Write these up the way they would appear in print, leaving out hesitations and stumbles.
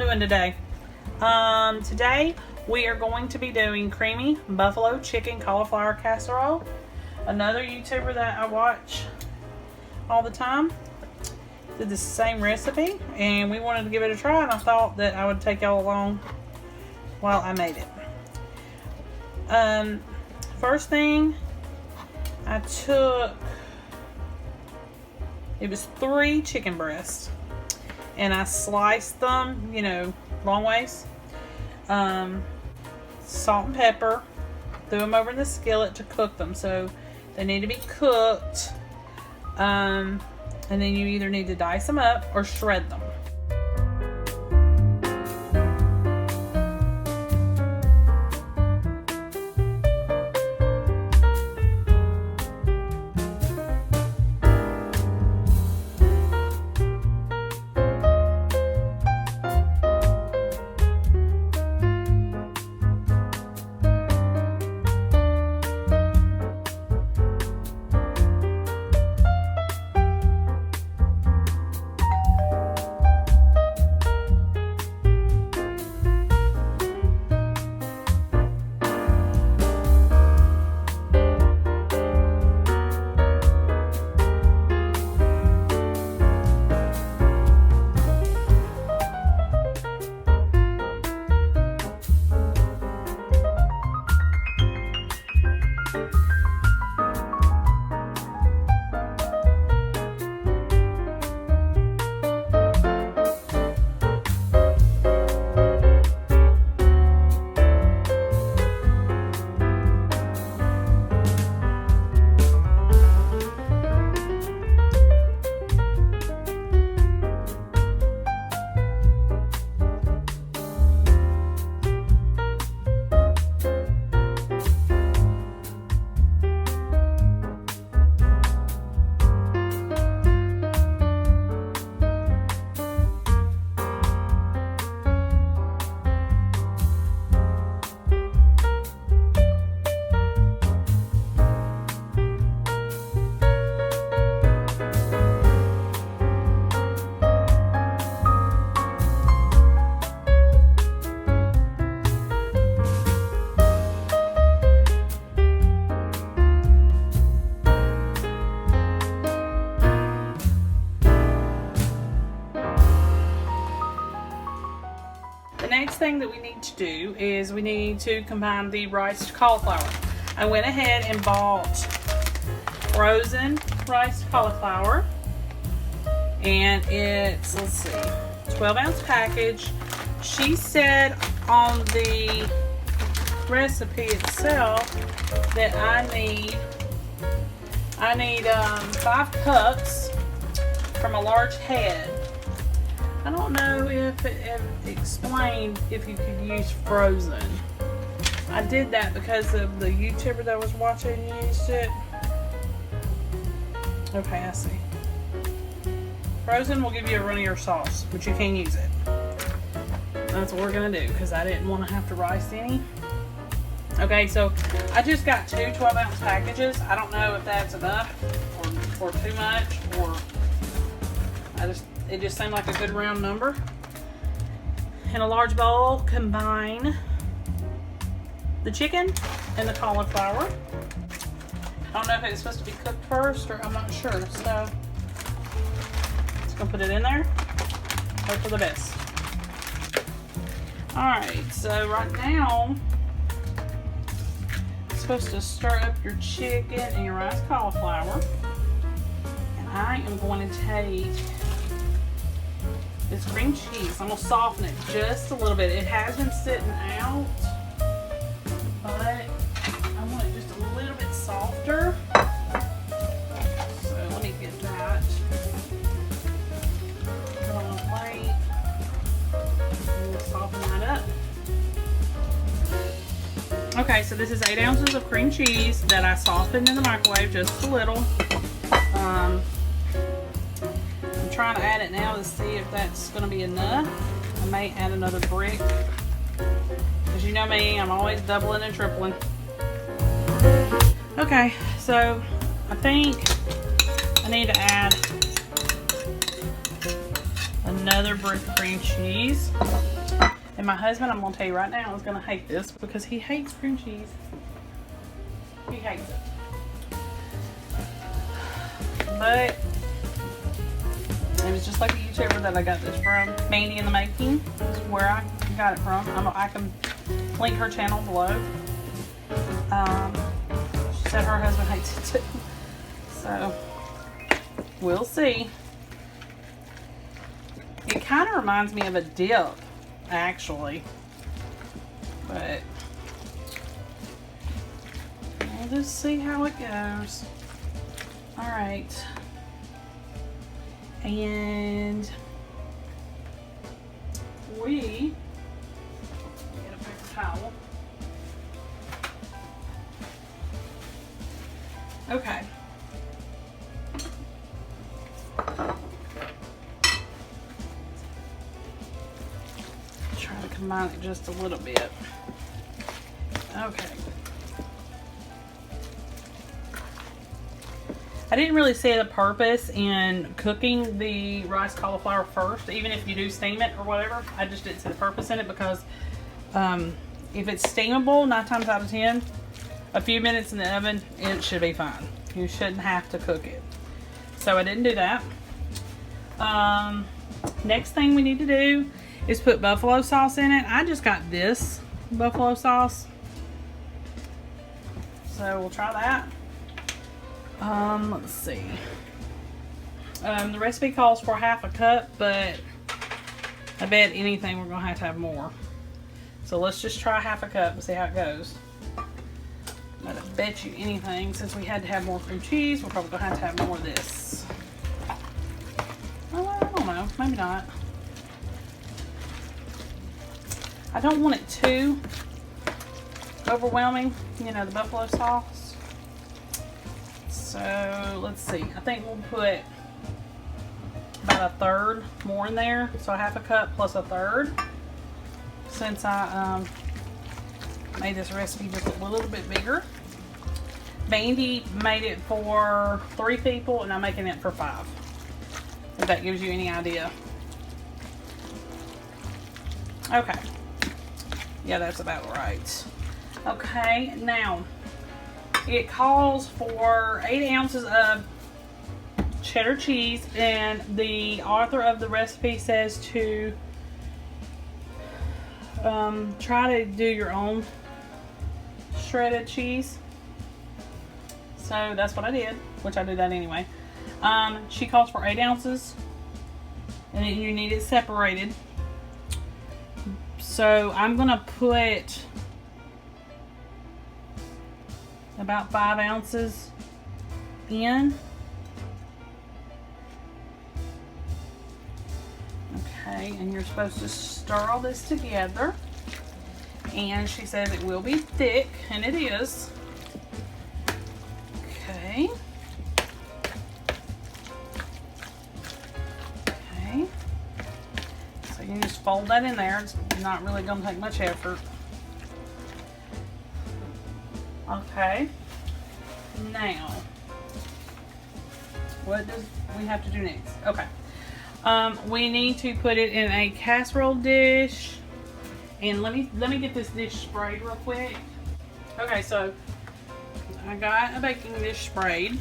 doing today? Today we are going to be doing creamy buffalo chicken cauliflower casserole. Another YouTuber that I watch all the time did the same recipe, and we wanted to give it a try, and I thought that I would take y'all along while I made it. First thing, I took, it was 3 chicken breasts, and I sliced them, long ways. Salt and pepper, threw them over in the skillet to cook them, so they need to be cooked. And then you either need to dice them up or shred them. The next thing that we need to do is we need to combine the riced cauliflower. I went ahead and bought frozen riced cauliflower, and it's, 12-ounce package. She said on the recipe itself that I need 5 cups from a large head. I don't know if it explained if you could use frozen. I did that because of the YouTuber that I was watching used it. Okay, I see. Frozen will give you a runnier sauce, but you can use it. That's what we're gonna do because I didn't want to have to rice any. Okay, so I just got 2 12-ounce packages. I don't know if that's enough or too much, or it just seemed like a good round number. In a large bowl, combine the chicken and the cauliflower. I don't know if it's supposed to be cooked first, or I'm not sure. So just gonna put it in there. Hope for the best. Alright, so right now you're supposed to stir up your chicken and your riced cauliflower. And I am going to take this cream cheese. I'm going to soften it just a little bit. It has been sitting out, but I want it just a little bit softer. So let me get that. Put it on a plate. And we'll soften that up. Okay, so this is 8 ounces of cream cheese that I softened in the microwave just a little. Trying to add it now to see if that's going to be enough. I may add another brick, because you know me, I'm always doubling and tripling. Okay, so I think I need to add another brick of cream cheese. And my husband, I'm going to tell you right now, is going to hate this because he hates cream cheese. He hates it. But it was just like a YouTuber that I got this from. Mandy in the Making is where I got it from. I can link her channel below. She said her husband hates it too. So, we'll see. It kind of reminds me of a dip, actually. But we'll just see how it goes. Alright. And we get a paper towel. Okay. Try to combine it just a little bit. Okay. I didn't really see the purpose in cooking the rice cauliflower first, even if you do steam it or whatever. I just didn't see the purpose in it because if it's steamable, 9 times out of 10, a few minutes in the oven, it should be fine. You shouldn't have to cook it. So I didn't do that. Next thing we need to do is put buffalo sauce in it. I just got this buffalo sauce. So we'll try that. Let's see. The recipe calls for 1/2 cup, but I bet anything we're gonna have to have more. So let's just try 1/2 cup and see how it goes. But I bet you anything, since we had to have more cream cheese, we're probably gonna have more of this. Oh, I don't know, maybe not. I don't want it too overwhelming, you know, the buffalo sauce. So let's see. I think we'll put about 1/3 more in there. So 1/2 cup plus 1/3. Since I made this recipe just a little bit bigger. Mandy made it for 3 people and I'm making it for 5. If that gives you any idea. Okay. Yeah, that's about right. Okay, now it calls for 8 ounces of cheddar cheese, and the author of the recipe says to try to do your own shredded cheese. So that's what I did, which I do that anyway. She calls for 8 ounces, and you need it separated. So I'm gonna put about 5 ounces in. Okay, and you're supposed to stir all this together. And she says it will be thick, and it is. Okay. Okay. So you just fold that in there. It's not really going to take much effort. Okay, now, what does we have to do next? Okay, we need to put it in a casserole dish, and let me get this dish sprayed real quick. Okay, so I got a baking dish sprayed.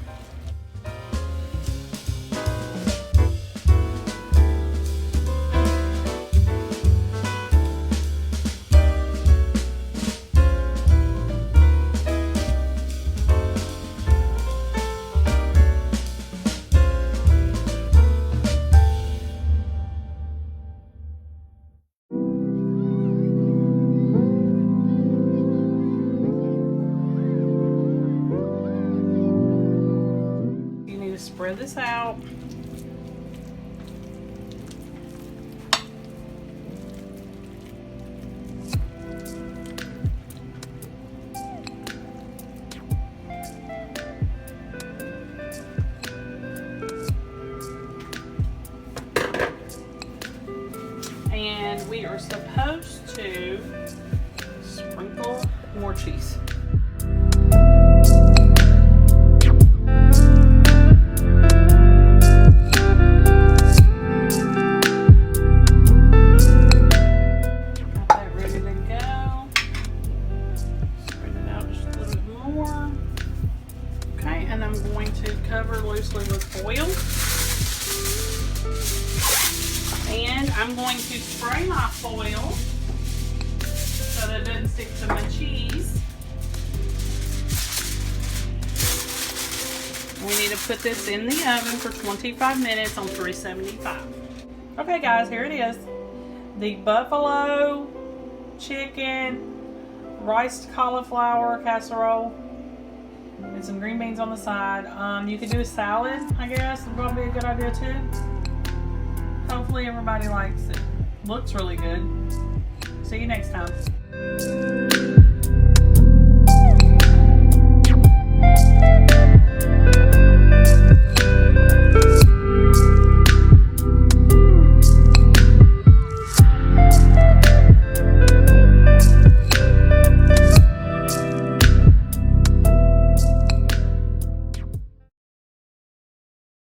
Spread this out. And we are supposed to sprinkle more cheese. loosely with foil. And I'm going to spray my foil so that it doesn't stick to my cheese. We need to put this in the oven for 25 minutes on 375. Okay guys, here it is. The buffalo chicken riced cauliflower casserole. And some green beans on the side. You could do a salad, I guess. It's going to be a good idea too. Hopefully everybody likes it. Looks really good. See you next time.